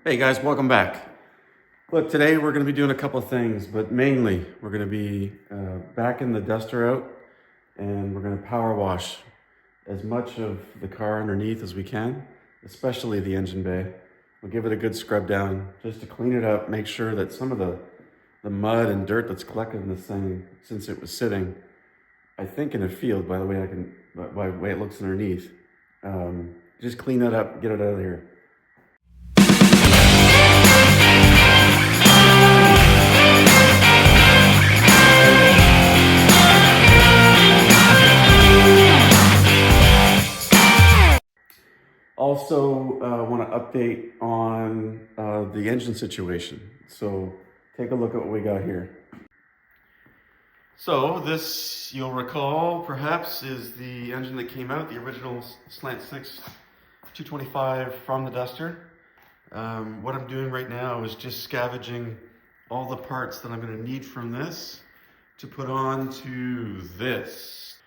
Hey guys, welcome back. Look, today we're going to be doing a couple of things, but mainly we're going to be backing the duster out and we're going to power wash as much of the car underneath as we can, especially the engine bay. We'll give it a good scrub down just to clean it up, make sure that some of the mud and dirt that's collected in this thing since it was sitting, I think in a field by the way it looks underneath. Just clean that up, get it out of here. Also, want to update on the engine situation. So take a look at what we got here. So this, you'll recall, perhaps, is the engine that came out, the original Slant 6 225 from the Duster. What I'm doing right now is just scavenging all the parts that I'm going to need from this to put on to this.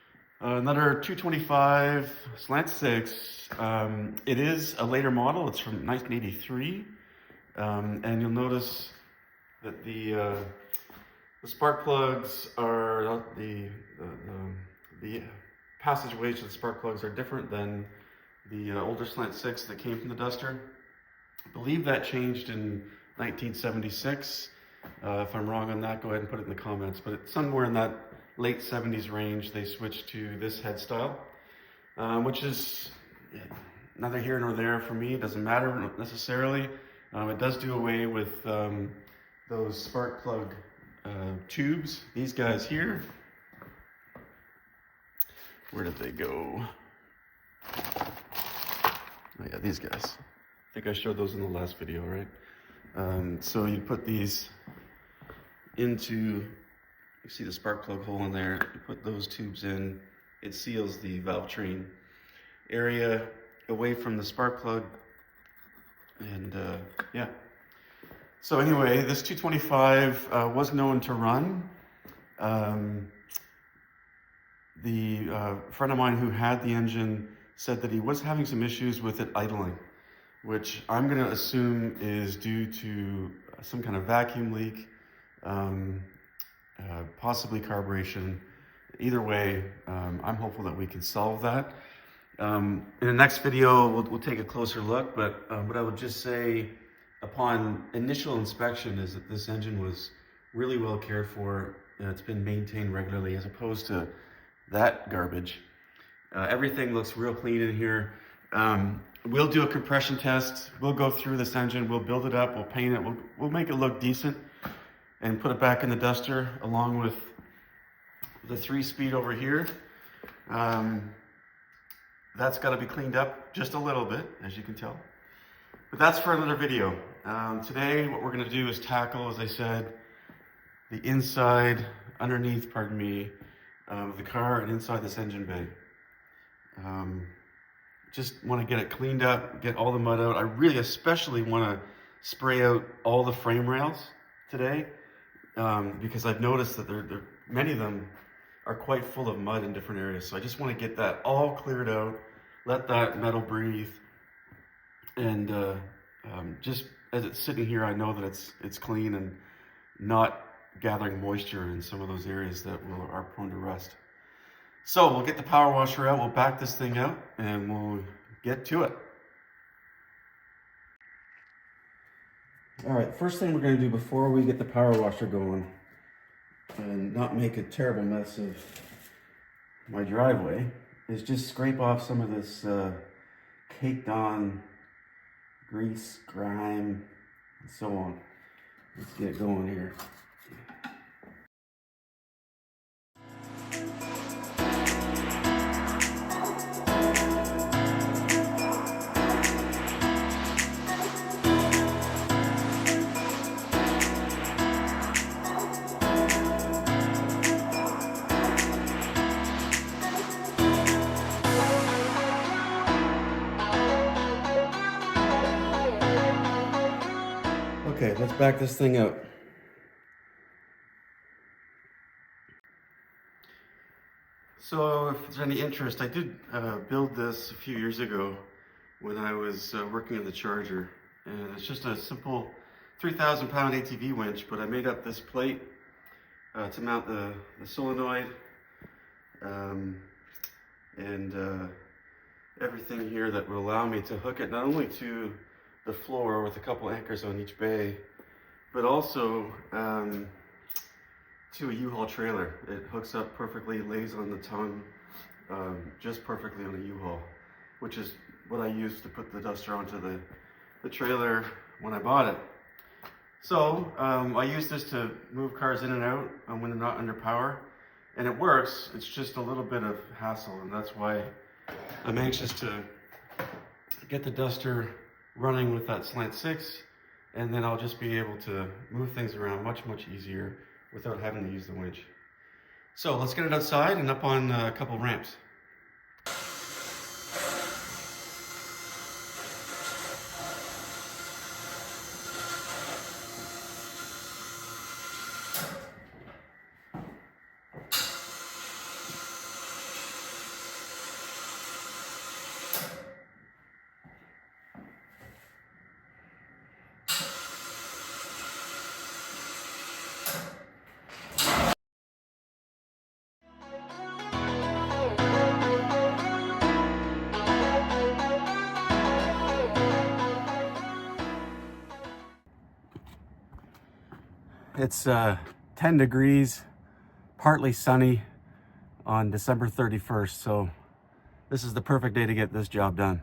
Another 225 Slant 6. It is a later model. It's from 1983. And you'll notice that the spark plugs are, the passageways to the spark plugs are different than the older Slant 6 that came from the Duster. I believe that changed in 1976. If I'm wrong on that, go ahead and put it in the comments. But it's somewhere in that late 70s range, they switched to this head style, which is neither here nor there for me. It doesn't matter necessarily. It does do away with those spark plug tubes. These guys here, where did they go? Oh yeah, these guys. I think I showed those in the last video, right? So you put these into, you see the spark plug hole in there, you put those tubes in, it seals the valve train area away from the spark plug, and yeah. So anyway, this 225 was known to run. The friend of mine who had the engine said that he was having some issues with it idling, which I'm going to assume is due to some kind of vacuum leak, possibly carburation. Either way, I'm hopeful that we can solve that. In the next video, we'll take a closer look, but what I would just say upon initial inspection is that this engine was really well cared for. It's been maintained regularly as opposed to that garbage. Everything looks real clean in here. We'll do a compression test. We'll go through this engine. We'll build it up. We'll paint it. We'll make it look decent and put it back in the Duster along with the 3-speed over here. That's got to be cleaned up just a little bit, as you can tell. But that's for another video. Today, what we're going to do is tackle, as I said, the inside, underneath, pardon me, of the car and inside this engine bay. Just want to get it cleaned up, get all the mud out. I really especially want to spray out all the frame rails today because I've noticed that many of them are quite full of mud in different areas. So I just want to get that all cleared out, let that metal breathe, and just as it's sitting here, I know that it's clean and not gathering moisture in some of those areas that are prone to rust. So we'll get the power washer out, we'll back this thing out, and we'll get to it. All right, first thing we're going to do before we get the power washer going and not make a terrible mess of my driveway is just scrape off some of this caked on grease, grime, and so on. Let's get going here. Okay, let's back this thing up. So if there's any interest, I did build this a few years ago when I was working on the Charger. and it's just a simple 3,000 pound ATV winch, but I made up this plate to mount the solenoid and everything here that would allow me to hook it not only to the floor with a couple anchors on each bay, but also to a U-Haul trailer. It hooks up perfectly, lays on the tongue, just perfectly on a U-Haul, which is what I used to put the duster onto the trailer when I bought it. So I use this to move cars in and out when they're not under power, and it works. It's just a little bit of hassle, and that's why I'm anxious to get the duster running with that slant 6, and then I'll just be able to move things around much easier without having to use the winch. So let's get it outside and up on a couple ramps. It's 10 degrees, partly sunny on December 31st, so this is the perfect day to get this job done.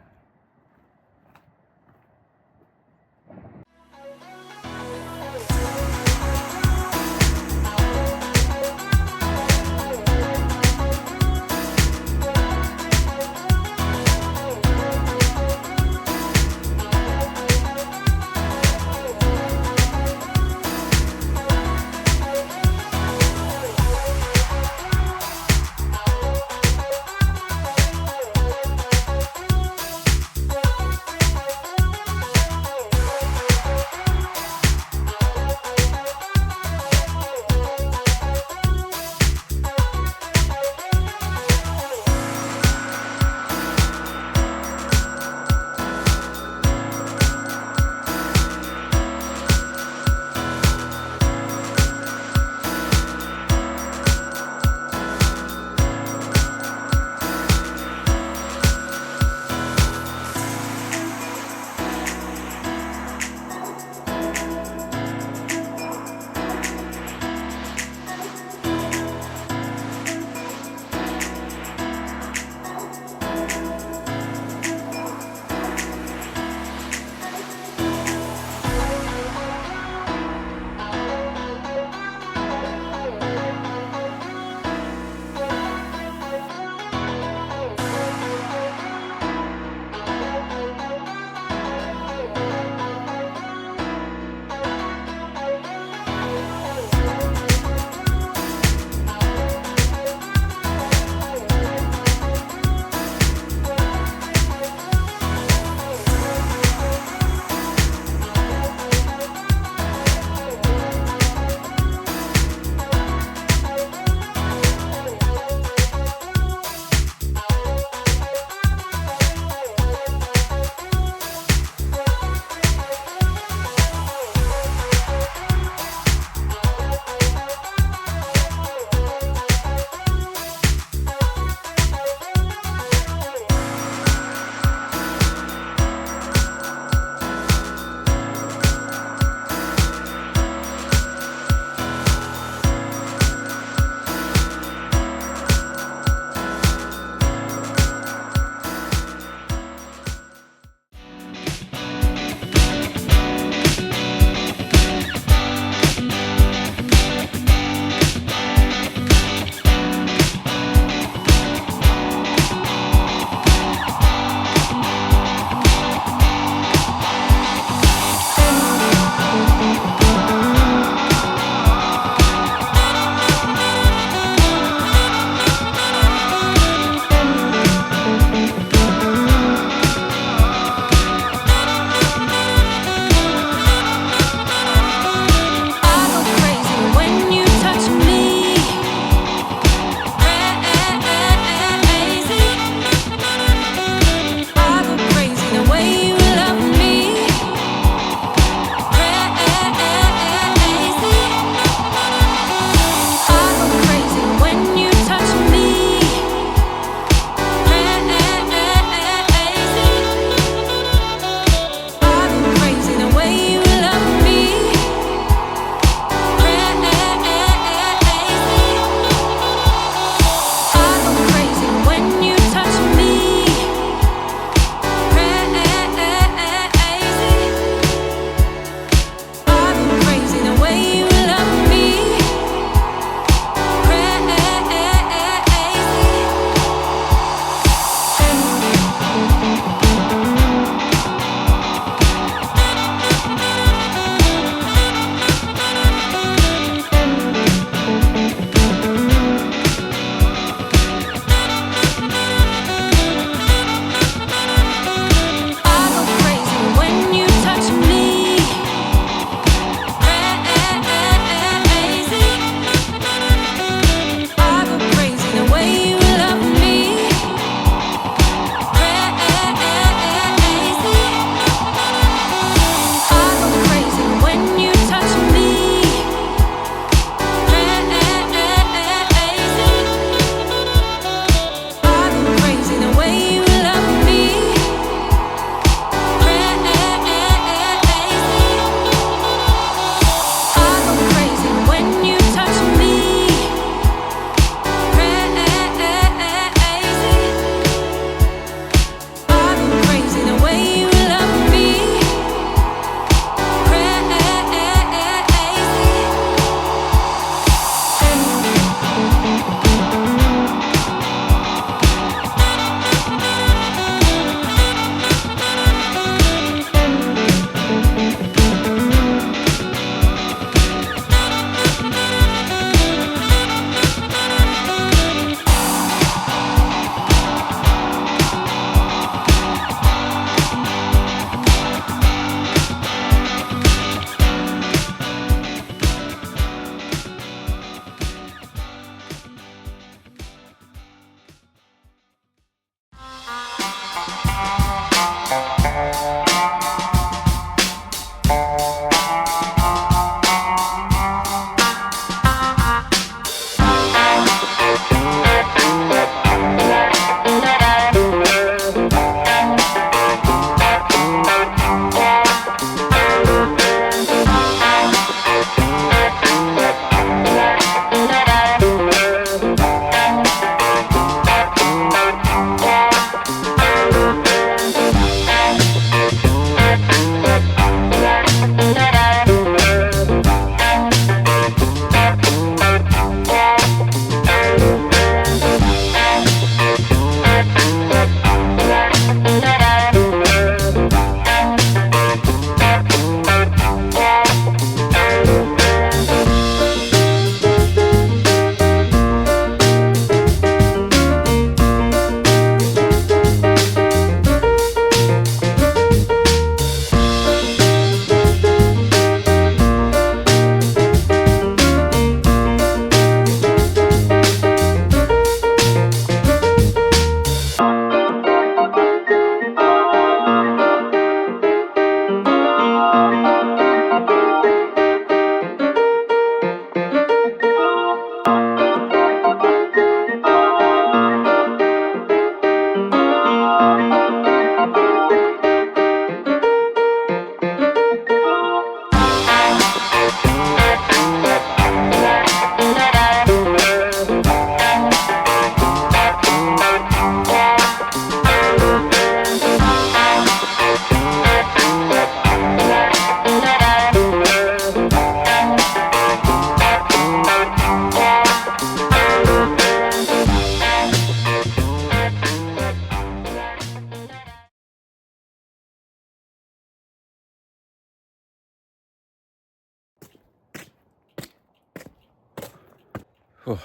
Oh,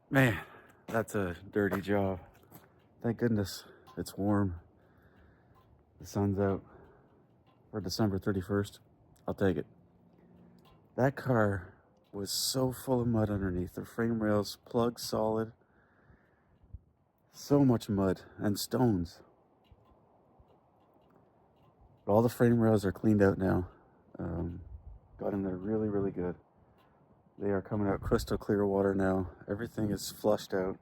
man, that's a dirty job. Thank goodness it's warm. The sun's out for December 31st. I'll take it. That car was so full of mud underneath. The frame rails plugged solid. So much mud and stones. But all the frame rails are cleaned out now. Got in there really, really good. They are coming out crystal clear water now. Everything is flushed out.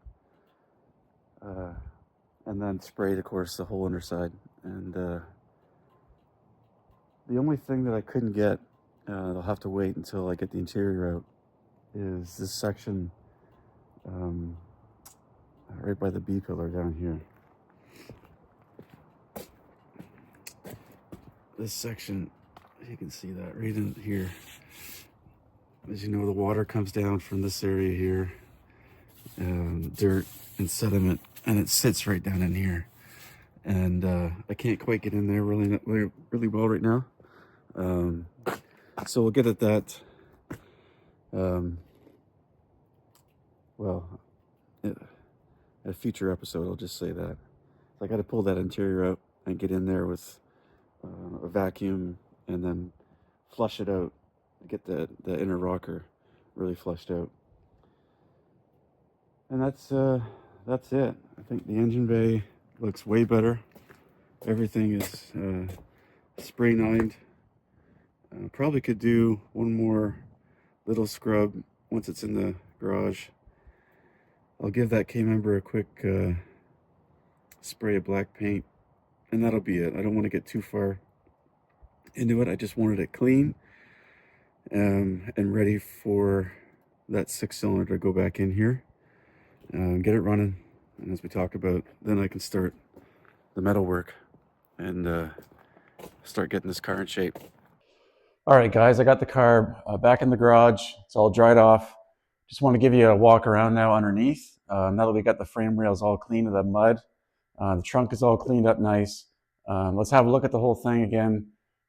And then sprayed, of course, the whole underside. And the only thing that I couldn't get, I'll have to wait until I get the interior out, is this section right by the B pillar down here. This section, you can see that right in here. As you know, the water comes down from this area here, dirt and sediment, and it sits right down in here. And I can't quite get in there really well right now. So we'll get at that. Well, at a future episode, I'll just say that. I got to pull that interior out and get in there with a vacuum and then flush it out, get the inner rocker really flushed out. And that's it. I think the engine bay looks way better. Everything is spray lined. Probably could do one more little scrub once it's in the garage. I'll give that K-member a quick spray of black paint, and that'll be it. I don't want to get too far into it. I just wanted it clean and ready for that 6-cylinder to go back in here, get it running, and as we talked about, then I can start the metal work and start getting this car in shape. All right, guys, I got the car back in the garage. It's all dried off. Just want to give you a walk around now underneath. Now that we got the frame rails all clean of the mud, the trunk is all cleaned up nice. Let's have a look at the whole thing again,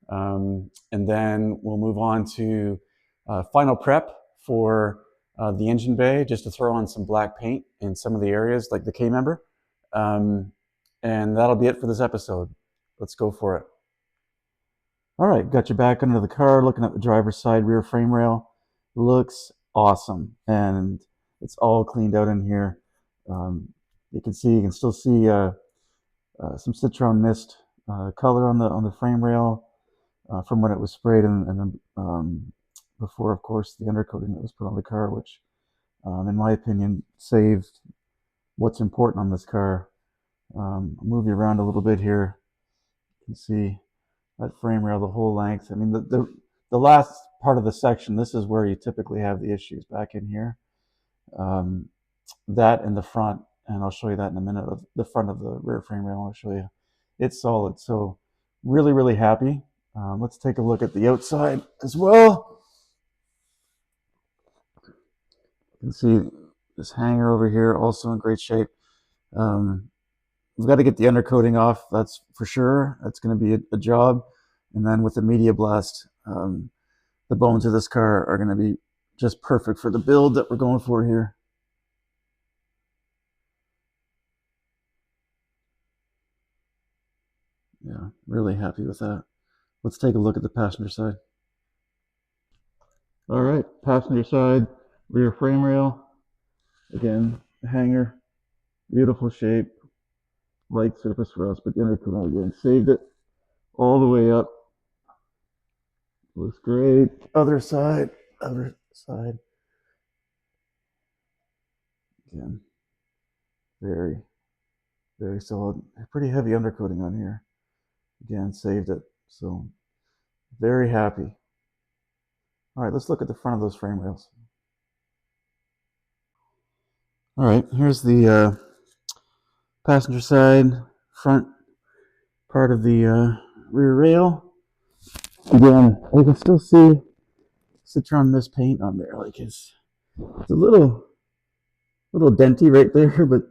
and then we'll move on to final prep for the engine bay, just to throw on some black paint in some of the areas like the K-member. And that'll be it for this episode. Let's go for it. All right, got you back under the car, looking at the driver's side rear frame rail. Looks awesome, and it's all cleaned out in here. You can still see some citron mist color on the frame rail from when it was sprayed, and before, of course, the undercoating that was put on the car, which, in my opinion, saved what's important on this car. I'll move you around a little bit here. You can see that frame rail the whole length. I mean, the last part of the section, this is where you typically have the issues, back in here. That in the front, and I'll show you that in a minute, of the front of the rear frame rail. I'll show you. It's solid. So really, really happy. Let's take a look at the outside as well. You can see this hanger over here, also in great shape. We've got to get the undercoating off, that's for sure. That's going to be a job. And then with the media blast, the bones of this car are going to be just perfect for the build that we're going for here. Yeah, really happy with that. Let's take a look at the passenger side. All right, passenger side, rear frame rail. Again, hanger, beautiful shape. Light surface for us, but the undercoating again saved it all the way up. Looks great. Other side. Again, very, very solid. Pretty heavy undercoating on here. Again, saved it. So very happy. All right, let's look at the front of those frame rails. All right, here's the passenger side front part of the rear rail. Again, you can still see citron mist paint on there. Like it's a little denty right there, but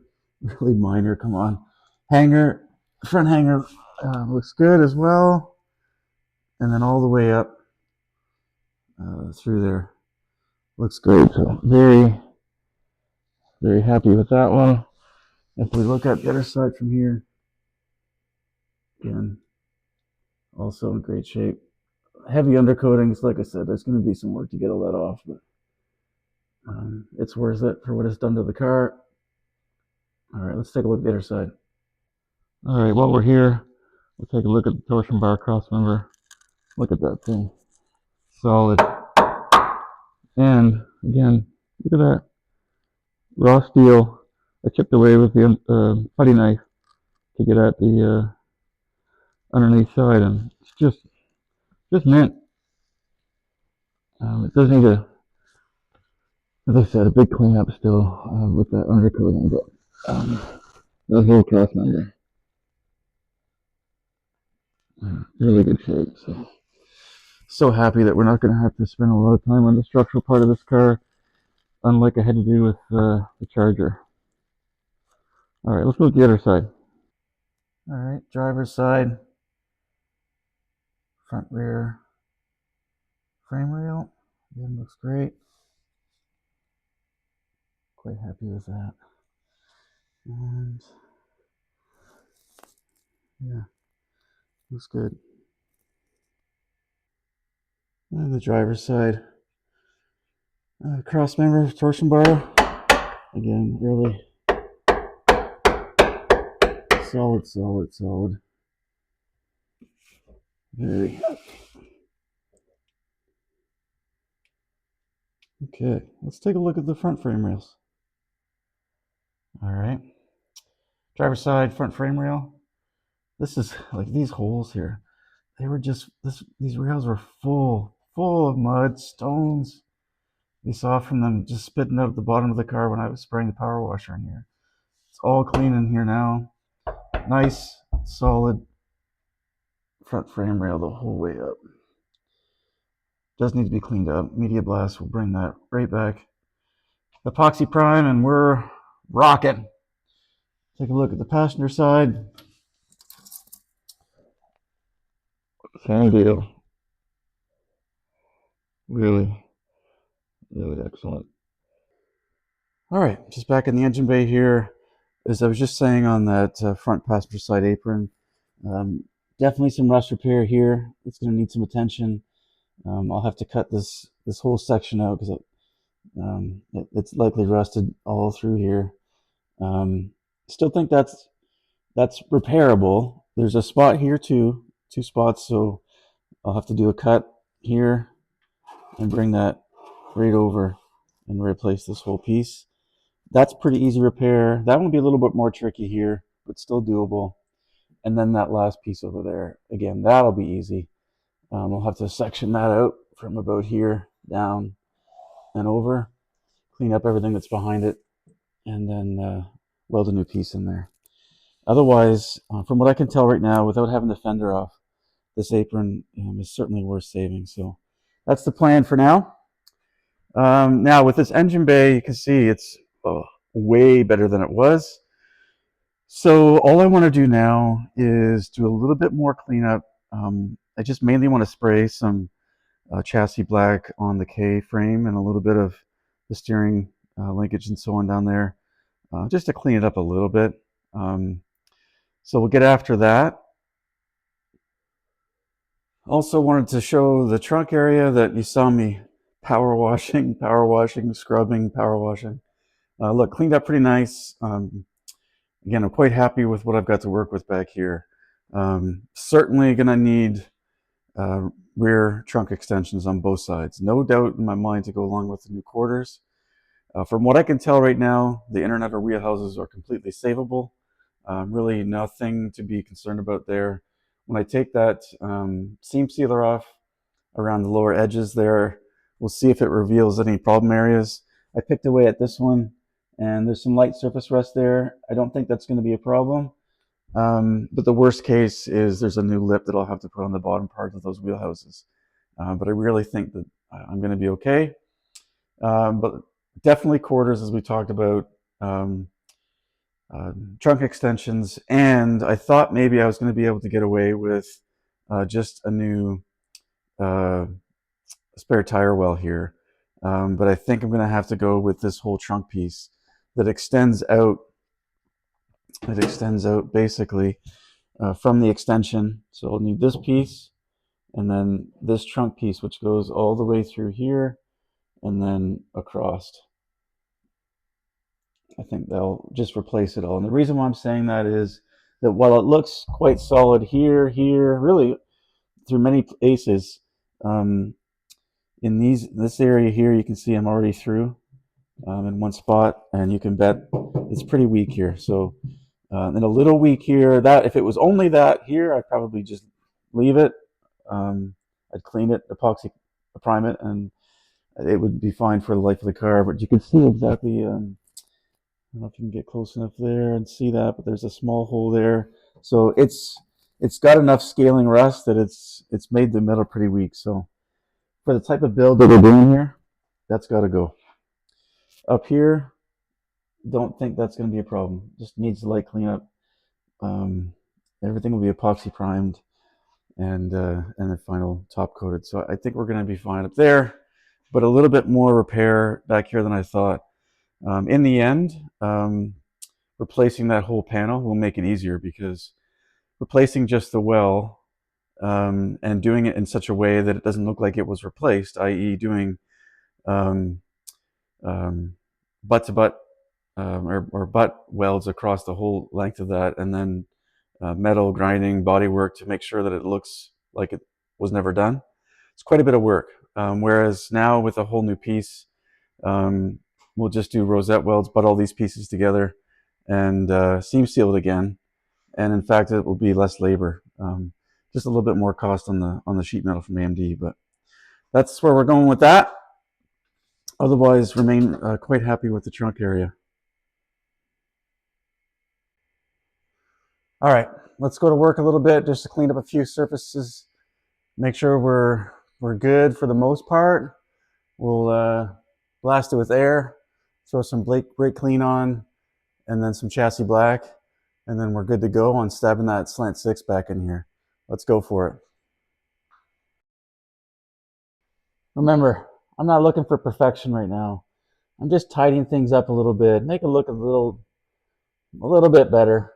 really minor. Come on. Hanger, front hanger looks good as well. And then all the way up through there. Looks great. So very, very happy with that one. If we look at the other side from here, again, also in great shape. Heavy undercoatings, like I said, there's going to be some work to get all that off, but it's worth it for what it's done to the car. All right, let's take a look at the other side. All right, while we're here, we'll take a look at the torsion bar cross member. Look at that thing. Solid. And again, look at that. Raw steel. I chipped away with the putty knife to get at the underneath side, and it's just mint. It does need a, as I said, a big cleanup still with that undercoating, but that whole cross member, really good shape. So happy that we're not going to have to spend a lot of time on the structural part of this car, unlike I had to do with the Charger. All right, let's move to the other side. All right, driver's side, front rear frame rail. Again, looks great. Quite happy with that. And yeah, looks good. And the driver's side, cross member torsion bar. Again, really solid, solid, solid. Very. Okay, let's take a look at the front frame rails. All right, driver's side front frame rail. This is like these holes here. They were just these rails were full of mud, stones. You saw from them just spitting out at the bottom of the car when I was spraying the power washer in here. It's all clean in here now. Nice, solid front frame rail the whole way up. Does need to be cleaned up. Media Blast will bring that right back. Epoxy prime, and we're rocking. Take a look at the passenger side. Same deal. Really, really excellent. All right, just back in the engine bay here. As I was just saying on that front passenger side apron, definitely some rust repair here. It's going to need some attention. I'll have to cut this whole section out because it's likely rusted all through here. Still think that's repairable. There's a spot here too, two spots, so I'll have to do a cut here and bring that right over and replace this whole piece. That's pretty easy repair. That one will be a little bit more tricky here, but still doable. And then that last piece over there, again, that'll be easy. We'll have to section that out from about here down and over, clean up everything that's behind it, and then weld a new piece in there. Otherwise, from what I can tell right now, without having the fender off, this apron is certainly worth saving. So that's the plan for now. Now with this engine bay, you can see it's way better than it was. So all I want to do now is do a little bit more cleanup. I just mainly want to spray some chassis black on the K frame and a little bit of the steering linkage and so on down there, just to clean it up a little bit. So we'll get after that. Also wanted to show the trunk area that you saw me power washing, scrubbing, power washing. Look, cleaned up pretty nice. Again, I'm quite happy with what I've got to work with back here. Certainly gonna need rear trunk extensions on both sides. No doubt in my mind to go along with the new quarters. From what I can tell right now, the inner and outer wheel houses are completely savable. Really nothing to be concerned about there. When I take that seam sealer off around the lower edges there, we'll see if it reveals any problem areas. I picked away at this one, and there's some light surface rust there. I don't think that's going to be a problem. But the worst case is there's a new lip that I'll have to put on the bottom part of those wheel houses. But I really think that I'm going to be okay. But definitely quarters, as we talked about, trunk extensions, and I thought maybe I was going to be able to get away with just a new spare tire well here. but I think I'm going to have to go with this whole trunk piece that extends out. It extends out basically from the extension. So I'll need this piece and then this trunk piece, which goes all the way through here and then across. I think they'll just replace it all. And the reason why I'm saying that is that while it looks quite solid here, really through many places, in this area here, you can see I'm already through in one spot, and you can bet it's pretty weak here. So, and a little weak here. That if it was only that here, I'd probably just leave it. I'd clean it, epoxy prime it, and it would be fine for the life of the car. But you can see exactly. I don't know if you can get close enough there and see that, but there's a small hole there. So it's got enough scaling rust that it's made the metal pretty weak. So for the type of build that we're doing here, that's got to go. Up here, don't think that's going to be a problem. Just needs a light cleanup. Everything will be epoxy primed and the final top coated. So I think we're going to be fine up there, but a little bit more repair back here than I thought. In the end, replacing that whole panel will make it easier because replacing just the well and doing it in such a way that it doesn't look like it was replaced, i.e. doing butt to butt or butt welds across the whole length of that, and then metal grinding bodywork to make sure that it looks like it was never done. It's quite a bit of work. Whereas now with a whole new piece, we'll just do rosette welds, butt all these pieces together, and seam seal it again. And in fact, it will be less labor, just a little bit more cost on the sheet metal from AMD. But that's where we're going with that. Otherwise, remain quite happy with the trunk area. All right, let's go to work a little bit just to clean up a few surfaces, make sure we're good for the most part. We'll blast it with air, throw some brake clean on, and then some chassis black, and then we're good to go on stabbing that slant 6 back in here. Let's go for it. Remember, I'm not looking for perfection right now. I'm just tidying things up a little bit, make it look a little bit better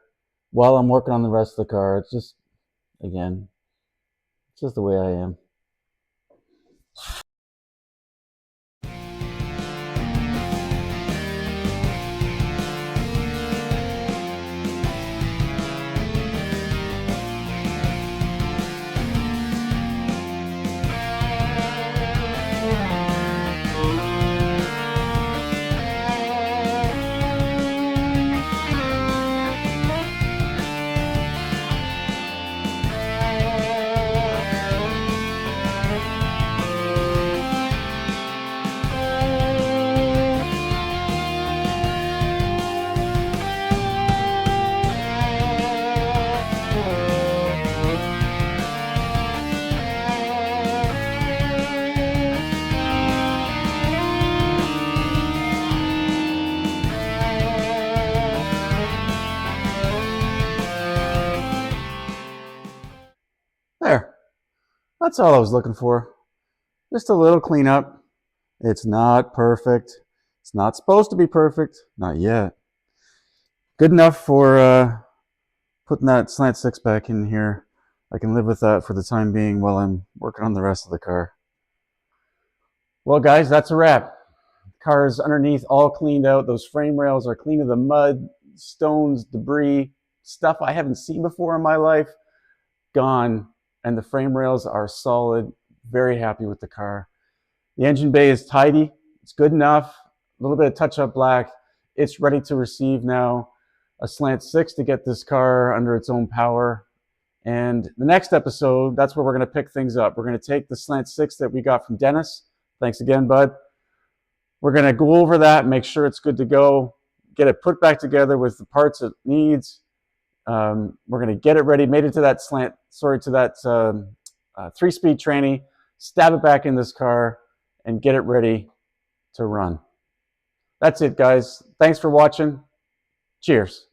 while I'm working on the rest of the car. It's just, again, it's just the way I am. There. That's all I was looking for. Just a little cleanup. It's not perfect. It's not supposed to be perfect. Not yet. Good enough for putting that slant 6 back in here. I can live with that for the time being while I'm working on the rest of the car. Well, guys, that's a wrap. Car's underneath all cleaned out. Those frame rails are clean of the mud, stones, debris, stuff I haven't seen before in my life. Gone. And the frame rails are solid. Very happy with the car. The engine bay is tidy. It's good enough. A little bit of touch-up black. It's ready to receive now a slant 6 to get this car under its own power. And the next episode, that's where we're going to pick things up. We're going to take the slant 6 that we got from Dennis. Thanks again, bud. We're going to go over that, make sure it's good to go, get it put back together with the parts it needs. We're going to get it ready, made it to that 3-speed tranny, stab it back in this car, and get it ready to run. That's it, guys. Thanks for watching. Cheers.